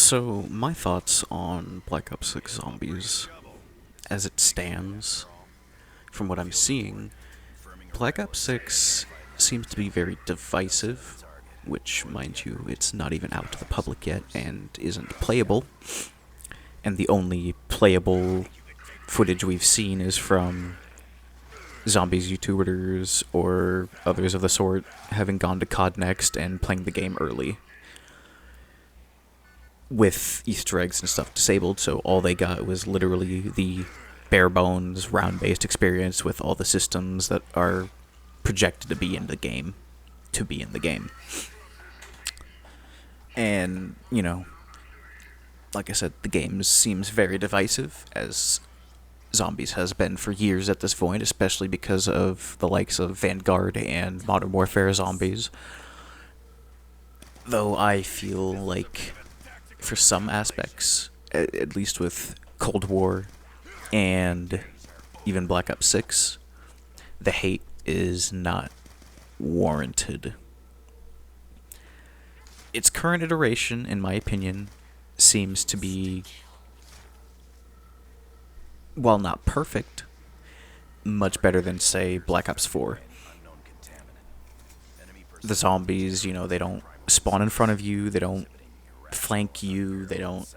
So, my thoughts on Black Ops 6 Zombies, as it stands, from what I'm seeing, Black Ops 6 seems to be very divisive, which, mind you, it's not even out to the public yet and isn't playable. And the only playable footage we've seen is from zombies YouTubers or others of the sort having gone to COD Next and playing the game early with Easter eggs and stuff disabled, so all they got was literally the bare bones round based experience with all the systems that are projected to be in the game And, like I said, the game seems very divisive, as Zombies has been for years at this point, especially because of the likes of Vanguard and Modern Warfare Zombies. Though I feel like, for some aspects, at least with Cold War and even Black Ops 6, the hate is not warranted. Its current iteration, in my opinion, seems to be, while not perfect, much better than, say, Black Ops 4. The zombies, they don't spawn in front of you, they don't flank you, they don't,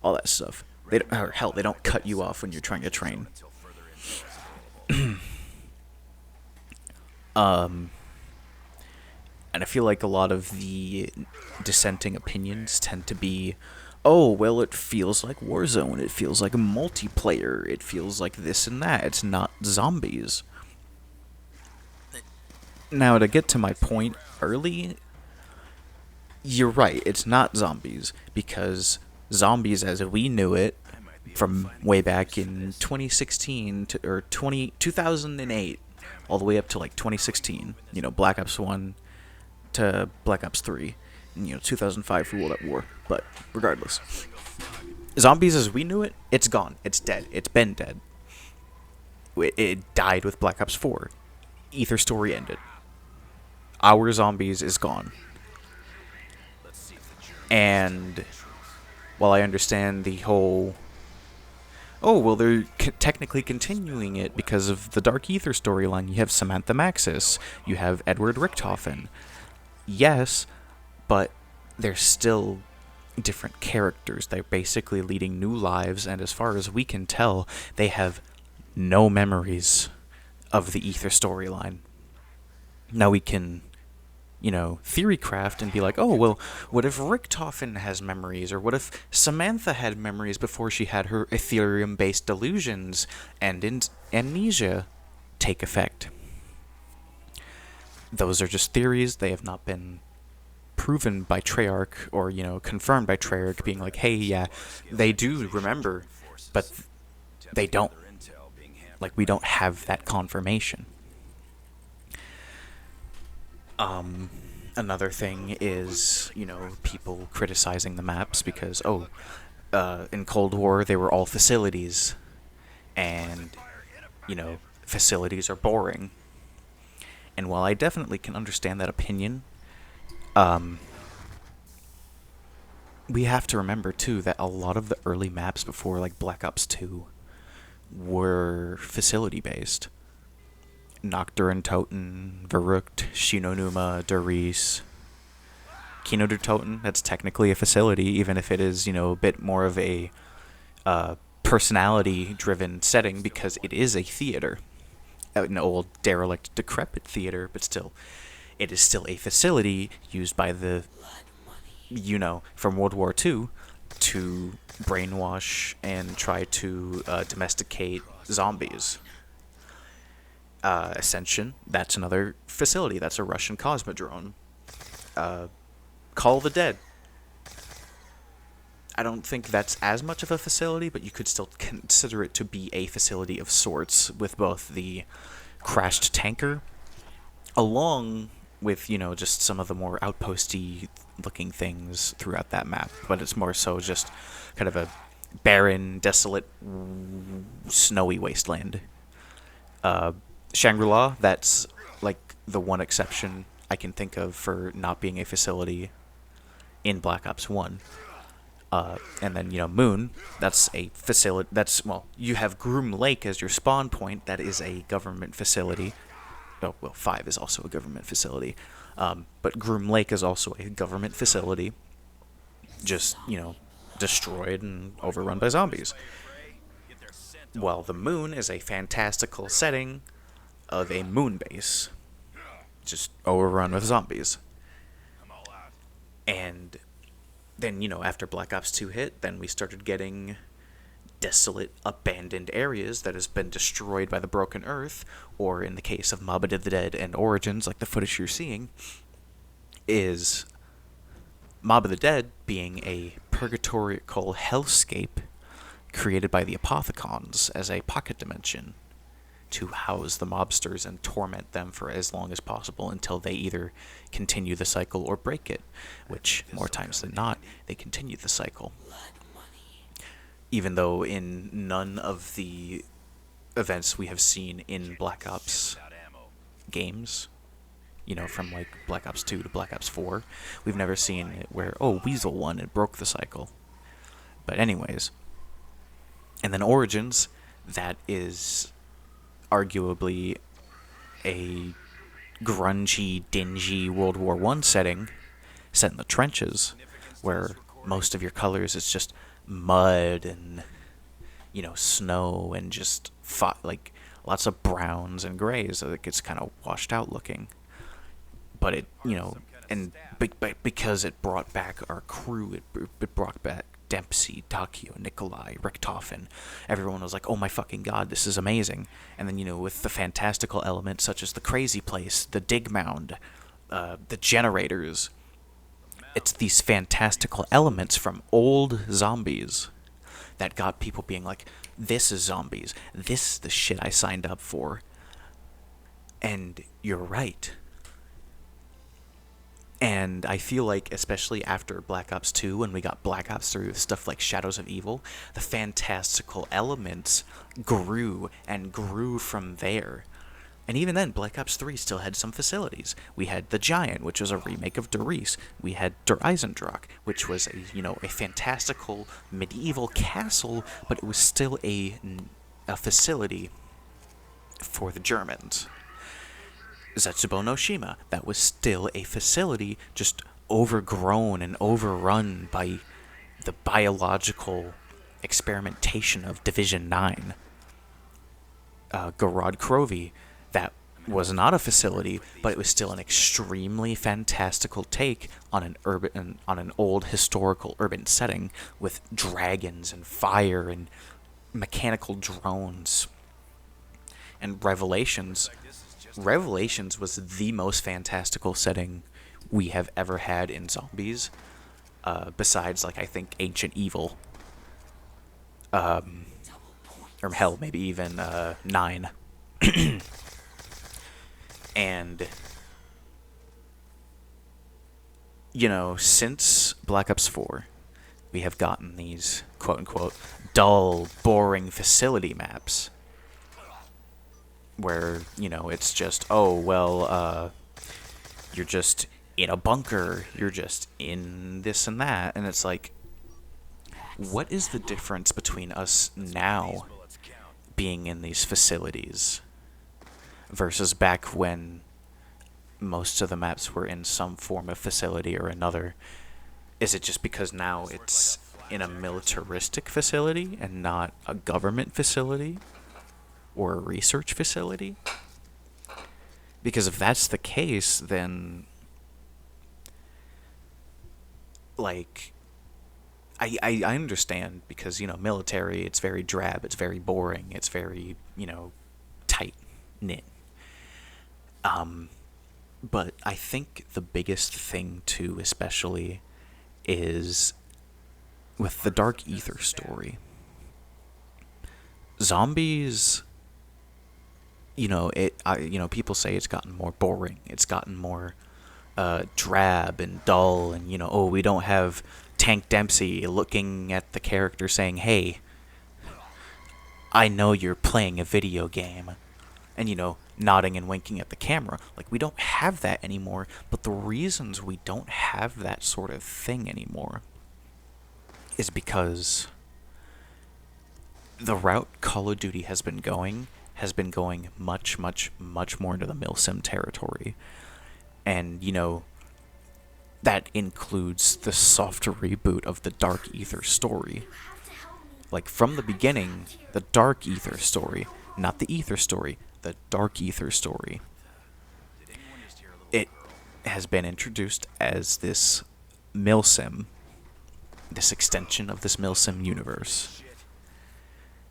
all that stuff. Or hell, they don't cut you off when you're trying to train. And I feel like a lot of the dissenting opinions tend to be, oh, well, it feels like Warzone, it feels like a multiplayer, it feels like this and that, it's not zombies. Now, to get to my point early, you're right, it's not zombies, because zombies as we knew it from way back in 2016 or 2008, all the way up to like 2016, Black Ops 1 to Black Ops 3, and 2005 for World at War. But regardless, zombies as we knew it, it's gone, it's dead, it's been dead. It died with Black Ops 4. Ether story ended. Our zombies is gone. And while I understand the whole, oh, well, they're technically continuing it because of the Dark Ether storyline. You have Samantha Maxis, you have Edward Richthofen. Yes, but they're still different characters. They're basically leading new lives, and as far as we can tell, they have no memories of the Ether storyline. Now we can, theory craft and be like, oh, well, what if Richthofen has memories? Or what if Samantha had memories before she had her Ethereum-based delusions and amnesia take effect? Those are just theories. They have not been proven by Treyarch or, confirmed by Treyarch being like, hey, yeah, they do remember, but they don't. Like, we don't have that confirmation. Another thing is, people criticizing the maps because, in Cold War, they were all facilities. And, facilities are boring. And while I definitely can understand that opinion, we have to remember, too, that a lot of the early maps before, like, Black Ops 2 were facility-based. Nocturne Toten, Verrucht, Shinonuma, Doris, Kino der Toten, that's technically a facility, even if it is, a bit more of a personality-driven setting, because it is a theater. An old, derelict, decrepit theater, but still, it is still a facility used by the, from World War II to brainwash and try to domesticate zombies. Ascension, that's another facility. That's a Russian cosmodrome. Call of the Dead. I don't think that's as much of a facility, but you could still consider it to be a facility of sorts, with both the crashed tanker, along with, just some of the more outposty looking things throughout that map. But it's more so just kind of a barren, desolate, snowy wasteland. Shangri-La, that's like the one exception I can think of for not being a facility in Black Ops 1. And then, Moon, that's a facility. Well, you have Groom Lake as your spawn point. That is a government facility. Oh, well, 5 is also a government facility. But Groom Lake is also a government facility. Just, destroyed and overrun by zombies. Well, the Moon is a fantastical setting of a moon base. Just overrun with zombies. And then, after Black Ops 2 hit, then we started getting desolate, abandoned areas that has been destroyed by the Broken Earth, or in the case of Mob of the Dead and Origins, like the footage you're seeing, is Mob of the Dead being a purgatorial hellscape created by the Apothicons as a pocket dimension to house the mobsters and torment them for as long as possible until they either continue the cycle or break it, which, more times than not, they continue the cycle. Even though in none of the events we have seen in Black Ops games, from like Black Ops 2 to Black Ops 4, we've never seen it where, Weasel won and broke the cycle. But anyways, and then Origins, that is arguably a grungy, dingy World War I setting set in the trenches, where most of your colors is just mud and, snow and just like lots of browns and grays, so it gets kind of washed out looking. But it, and because it brought back our crew, it brought back Dempsey, Takio, Nikolai, Richtofen. Everyone was like, oh my fucking god, this is amazing. And then, with the fantastical elements such as the crazy place, the dig mound, the generators, it's these fantastical elements from old zombies that got people being like, this is zombies. This is the shit I signed up for. And you're right. And I feel like, especially after Black Ops 2, when we got Black Ops 3 with stuff like Shadows of Evil, the fantastical elements grew and grew from there. And even then, Black Ops 3 still had some facilities. We had The Giant, which was a remake of Der Riese. We had Der Eisendrache, which was a fantastical medieval castle, but it was still a facility for the Germans. Zetsubo no Shima, that was still a facility, just overgrown and overrun by the biological experimentation of Division 9. Gorod Krovi, that was not a facility, but it was still an extremely fantastical take on an old historical urban setting with dragons and fire and mechanical drones. And Revelations was the most fantastical setting we have ever had in zombies, besides, I think, Ancient Evil. Or hell, maybe even 9. And, since Black Ops 4, we have gotten these, quote-unquote, dull, boring facility maps where, it's just, you're just in a bunker, you're just in this and that, and it's like, what is the difference between us now being in these facilities versus back when most of the maps were in some form of facility or another? Is it just because now it's in a militaristic facility and not a government facility or a research facility? Because if that's the case, then I understand, because military, it's very drab, it's very boring, it's very tight knit. But I think the biggest thing too, especially, is with the Dark Ether story. Zombies, people say it's gotten more boring. It's gotten more drab and dull, and we don't have Tank Dempsey looking at the character saying, "Hey, I know you're playing a video game," and nodding and winking at the camera. We don't have that anymore. But the reasons we don't have that sort of thing anymore is because the route Call of Duty has been going much, much, much more into the milsim territory. And, that includes the soft reboot of the Dark Ether story. Like, from the beginning, the Dark Ether story, not the Ether story, the Dark Ether story, it has been introduced as this milsim, this extension of this milsim universe,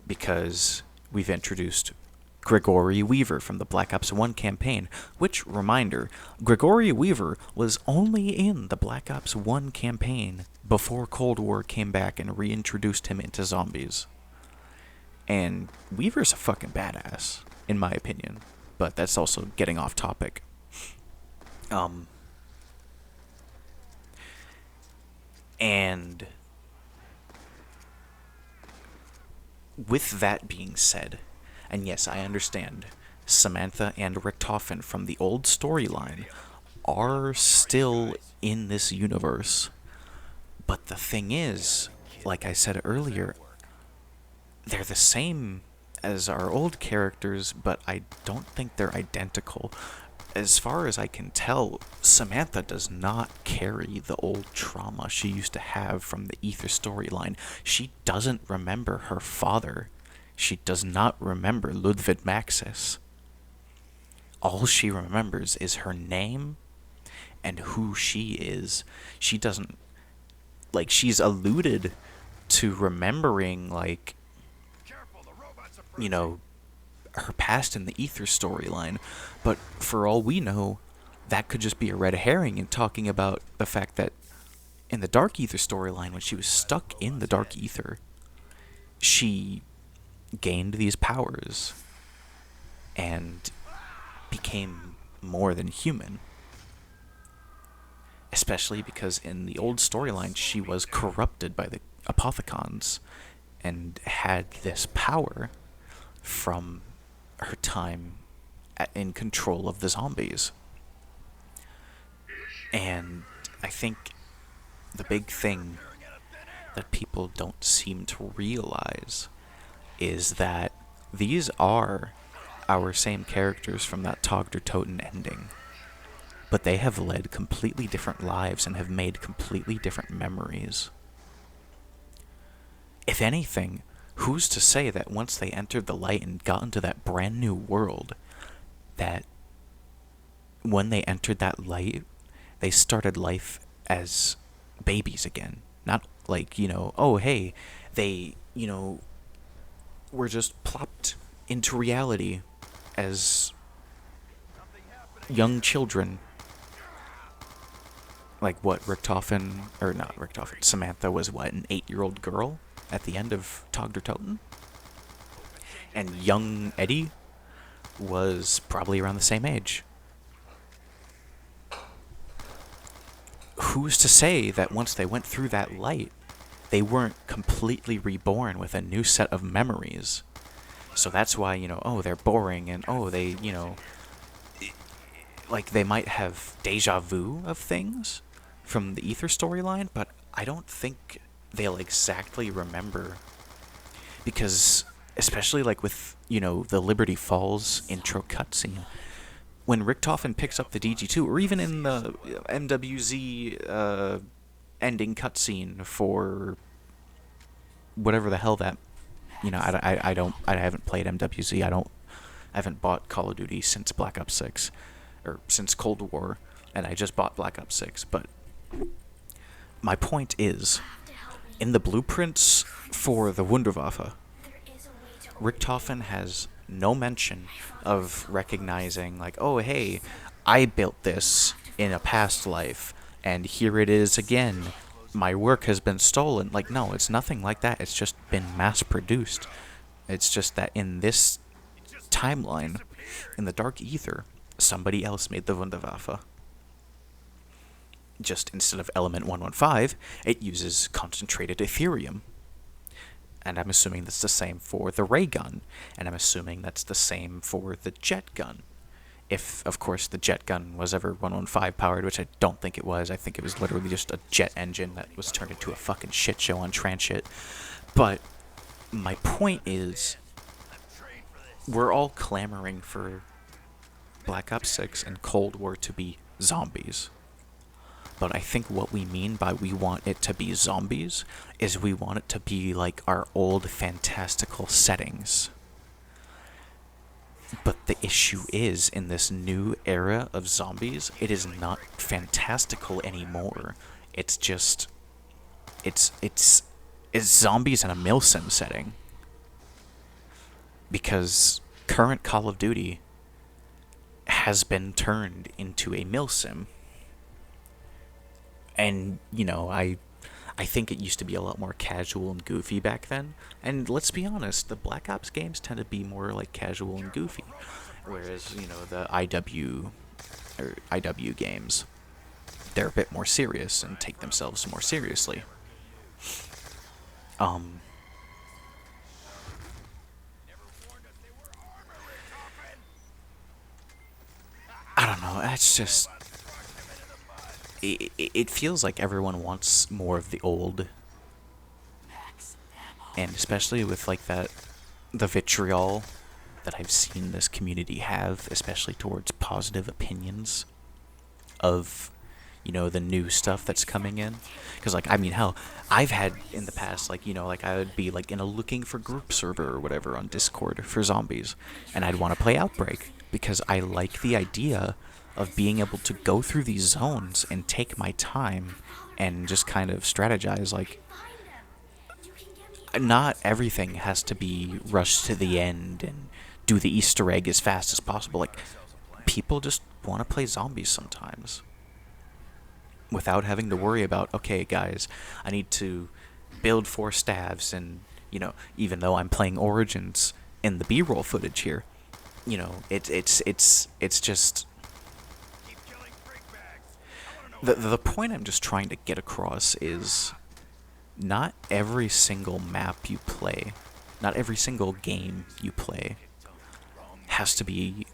because we've introduced Gregory Weaver from the Black Ops 1 campaign, which, reminder, Gregory Weaver was only in the Black Ops 1 campaign before Cold War came back and reintroduced him into zombies. And Weaver's a fucking badass, in my opinion, but that's also getting off topic. And with that being said, and yes, I understand, Samantha and Richtofen from the old storyline are still in this universe. But the thing is, like I said earlier, they're the same as our old characters, but I don't think they're identical. As far as I can tell, Samantha does not carry the old trauma she used to have from the Ether storyline. She doesn't remember her father. She does not remember Ludwig Maxis. All she remembers is her name and who she is. She doesn't, like, she's alluded to remembering, like, her past in the Ether storyline, but for all we know, that could just be a red herring in talking about the fact that in the Dark Ether storyline, when she was stuck in the Dark Ether, she gained these powers and became more than human. Especially because in the old storyline, she was corrupted by the Apothicons and had this power from her time in control of the zombies. And I think the big thing that people don't seem to realize is that these are our same characters from that Tog der Toten ending, but they have led completely different lives and have made completely different memories. If anything, who's to say that once they entered the light and got into that brand new world, that when they entered that light, they started life as babies again. Not like, oh, hey, they, were just plopped into reality as young children. Like what, Samantha was what, an 8-year-old girl at the end of Tog der Toten? And young Eddie was probably around the same age. Who's to say that once they went through that light, they weren't completely reborn with a new set of memories? So that's why, they're boring, and they, like, they might have deja vu of things from the Ether storyline, but I don't think they'll exactly remember. Because, especially like with, the Liberty Falls intro cutscene, when Richtofen picks up the DG2, or even in the MWZ ending cutscene for whatever the hell that, I haven't played MWZ. I haven't bought Call of Duty since Black Ops 6, or since Cold War, and I just bought Black Ops 6. But my point is, in the blueprints for the Wunderwaffe, Richtofen has no mention of recognizing, like, oh, hey, I built this in a past life, and here it is again. My work has been stolen. Like, no, it's nothing like that. It's just been mass-produced. It's just that in this timeline, in the Dark Ether, somebody else made the Wunderwaffe. Just instead of element 115, it uses concentrated Ethereum. And I'm assuming that's the same for the ray gun. And I'm assuming that's the same for the jet gun. If, of course, the jet gun was ever 115 powered, which I don't think it was. I think it was literally just a jet engine that was turned into a fucking shit show on Transit. But my point is, we're all clamoring for Black Ops 6 and Cold War to be zombies. But I think what we mean by we want it to be zombies is we want it to be like our old fantastical settings. But the issue is, in this new era of zombies, it is not fantastical anymore. It's just, it's zombies in a milsim setting. Because current Call of Duty has been turned into a milsim. And, I think it used to be a lot more casual and goofy back then. And let's be honest, the Black Ops games tend to be more like casual and goofy. Whereas, the IW games, they're a bit more serious and take themselves more seriously. I don't know, it's just... It feels like everyone wants more of the old, and especially with the vitriol that I've seen this community have, especially towards positive opinions of, the new stuff that's coming in. Because, hell, I've had in the past, I would be, in a looking for group server or whatever on Discord for zombies, and I'd want to play Outbreak, because I like the idea of being able to go through these zones and take my time and just kind of strategize. Not everything has to be rushed to the end and do the Easter egg as fast as possible. People just want to play zombies sometimes without having to worry about, okay, guys, I need to build 4 staves, and, even though I'm playing Origins in the B-roll footage here, it's just... The point I'm just trying to get across is, not every single map you play, not every single game you play has to be,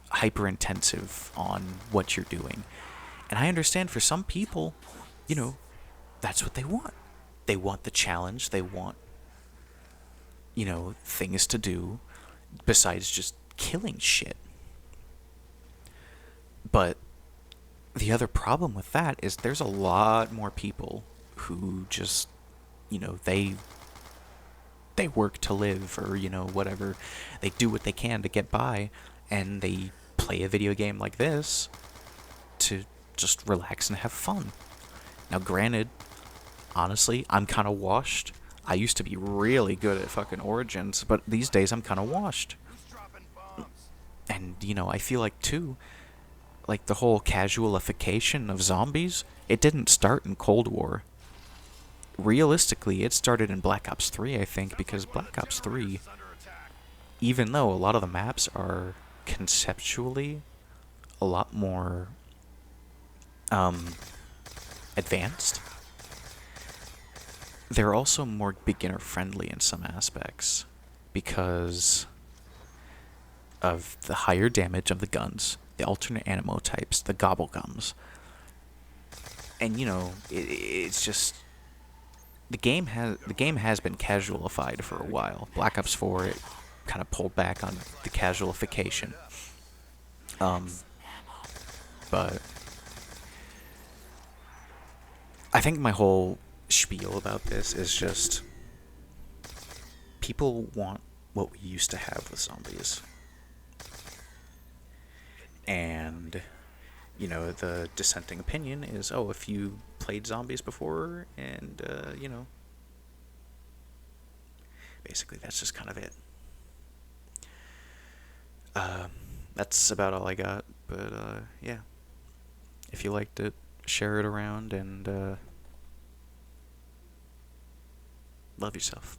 hyper intensive on what you're doing. And I understand for some people, that's what they want. They want the challenge, they want, things to do besides just killing shit. But the other problem with that is there's a lot more people who just, they work to live, or, whatever. They do what they can to get by, and they play a video game like this to just relax and have fun. Now, granted, honestly, I'm kind of washed. I used to be really good at fucking Origins, but these days I'm kind of washed. And, I feel like, too, the whole casualification of zombies, it didn't start in Cold War. Realistically, it started in Black Ops 3, I think, because Black Ops 3, even though a lot of the maps are conceptually a lot more advanced, they're also more beginner-friendly in some aspects because of the higher damage of the guns, the alternate ammo types, the gobblegums. And, it's just... The game has been casualified for a while. Black Ops 4, it kind of pulled back on the casualification. But I think my whole spiel about this is just, people want what we used to have with zombies. And, the dissenting opinion is, if you played zombies before, and, basically that's just kind of it. That's about all I got, but, yeah. If you liked it, share it around, and, love yourself.